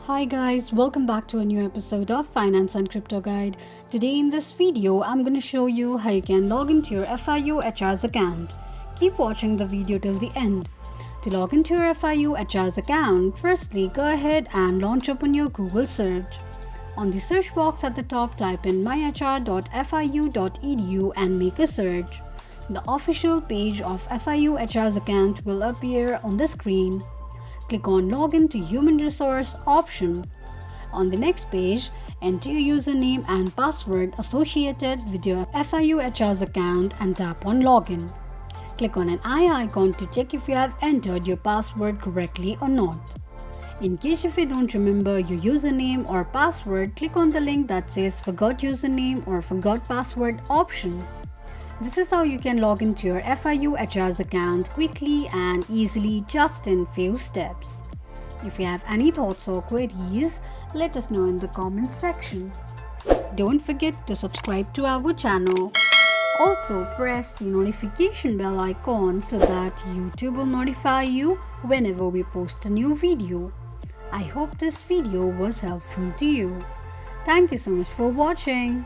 Hi guys, welcome back to a new episode of Finance and Crypto Guide. Today in this video, I'm going to show you how you can log into your FIU HR's account. Keep watching the video till the end. To log into your FIU HR's account, firstly go ahead and launch open your Google search. On the search box at the top, type in myhr.fiu.edu and make a search. The official page of FIU HR's account will appear on the screen. Click on Login to Human Resource option. On the next page, enter your username and password associated with your FIU HR's account and tap on Login. Click on an eye icon to check if you have entered your password correctly or not. In case if you don't remember your username or password, click on the link that says Forgot Username or Forgot Password option. This is how you can log into your FIU HR's account quickly and easily just in few steps. If you have any thoughts or queries, let us know in the comment section. Don't forget to subscribe to our channel. Also press the notification bell icon so that YouTube will notify you whenever we post a new video. I hope this video was helpful to you. Thank you so much for watching.